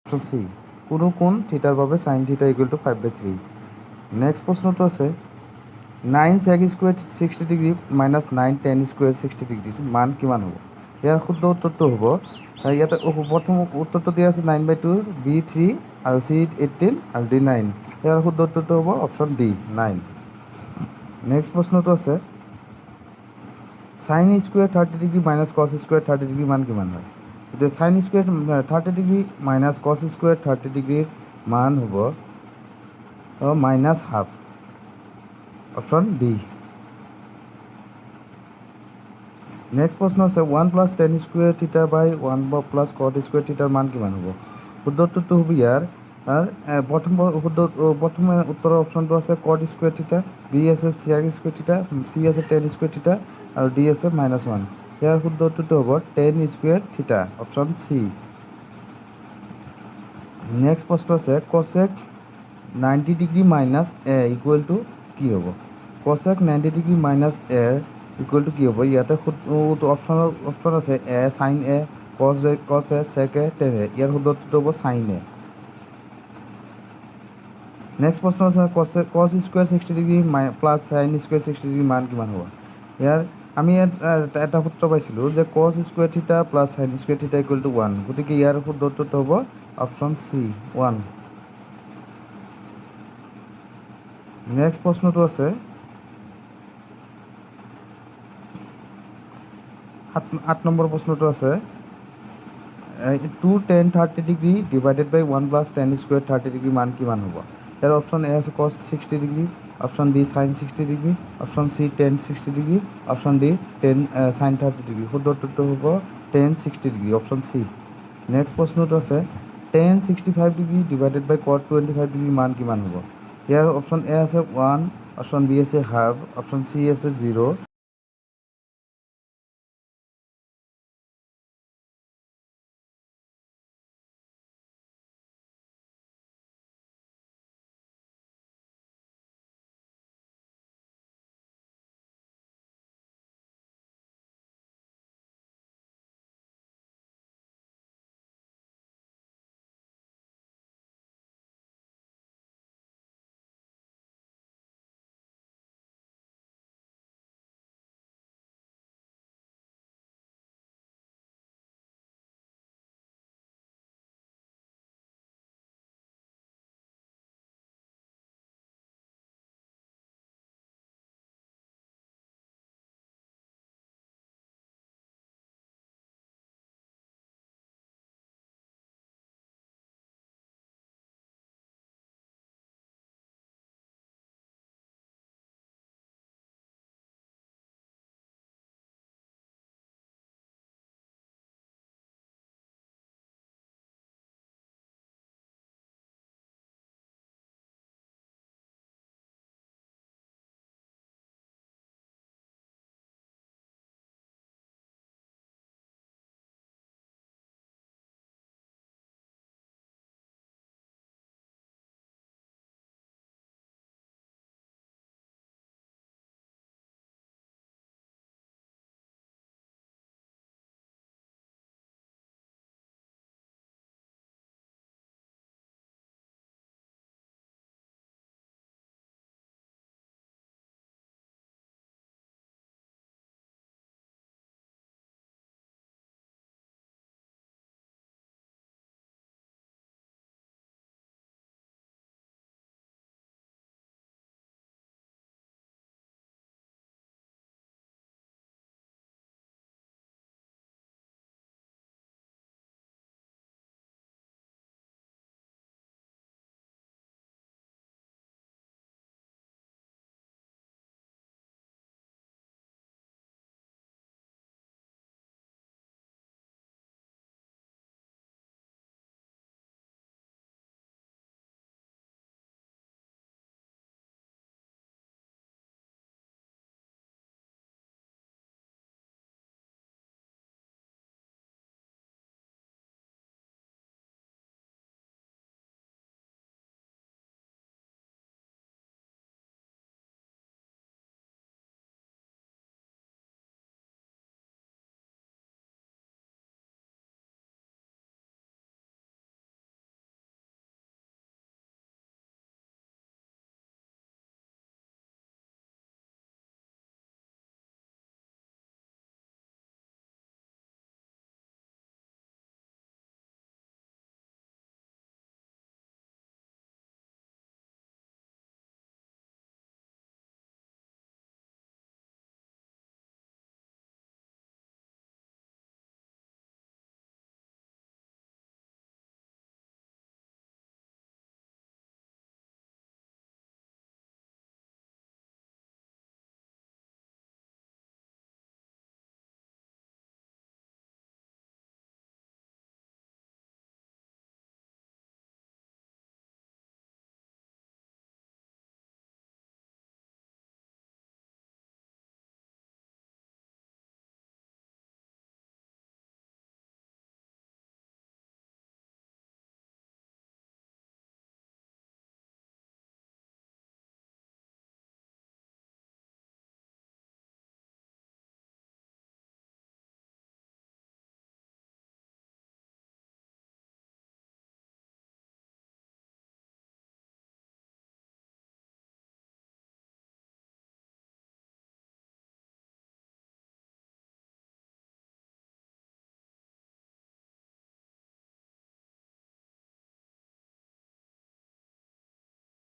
option C কোনো কোণ থিটাৰ বাবে sine theta equal to 5/3 next প্ৰশ্নটো আছে 9 sec square 60 degree minus 9 tan square 60 degree মান কিমান হ'ব ইয়াৰ শুদ্ধ উত্তৰটো হ'ব ইয়াতে প্ৰথম উত্তৰটো দিয়া আছে 9/2 B3 আৰু C 18 আৰু D 9 ইয়াৰ শুদ্ধ উত্তৰটো হ'ব অপশ্যন D 9 নেক্সট প্ৰশ্নটো আছে সাইন স্কুৱেৰ 30 ডিগ্ৰী মাইনাছ কছ স্কুৱেৰ 30 ডিগ্ৰী মান কিমান হয় এতিয়া সাইন স্কুৱেৰ 30 ডিগ্ৰী মাইনাছ কছ স্কুৱেৰ 30 ডিগ্ৰীৰ মান হ'ব minus half option D next প্ৰশ্ন আছে 1 + tan স্কুৱেৰ থিটা বাই 1 + cot স্কুৱেৰ থিটাৰ মান কিমান হ'ব শুদ্ধ উত্তৰটো হ'ব ইয়াৰ প্ৰথম উত্তৰৰ অপশ্যনটো আছে cot স্কুৱেৰ থিটা বি আছে sec স্কুৱেৰ থিটা চি আছে tan স্কুৱেৰ থিটা আৰু ডি আছে -1 ইয়াৰ শুদ্ধ উত্তৰটো হ'ব tan স্কুৱেৰ থিটা অপশ্যন চি নেক্সট প্ৰশ্ন আছে cosec 90 degree minus a equal to কি হ'ব cosec 90 degree minus a equal to কি হ'ব ইয়াতে অপশ্যন আছে এ সাইন এ কছ এ চেক এ টেন এ ইয়াৰ শুদ্ধ উত্তৰটো হ'ব সাইন এ নেক্সট প্ৰশ্ন আছে cos square 60 degree plus sine square 60 degree মান কিমান হ'ব ইয়াৰ আমি ইয়াত এটা সূত্ৰ পাইছিলোঁ যে কছ স্কুৱেৰ থিটা প্লাছ সাইন স্কুৱেৰ থিটা ইকুৱেল টু 1 গতিকে ইয়াৰ শুদ্ধ উত্তৰটো হ'ব অপশ্যন চি 1 নেক্সট প্ৰশ্নটো আছে 8 নম্বৰ প্ৰশ্নটো আছে 2 tan 30 degree divided by 1 + tan square 30 degree মান কিমান হ'ব ইয়াৰ অপশ্যন এ আছে cos 60 degree option B sine 60 degree option C tan 60 degree option D sine 30 degree শুদ্ধ উত্তৰটো হ'ব tan 60 degree option C next প্ৰশ্নটো আছে tan 65 degree divided by cot 25 degree মান কিমান হ'ব ইয়াৰ অপশ্যন এ আছে 1 অপশ্যন বি আছে হাফ অপশ্যন চি আছে 0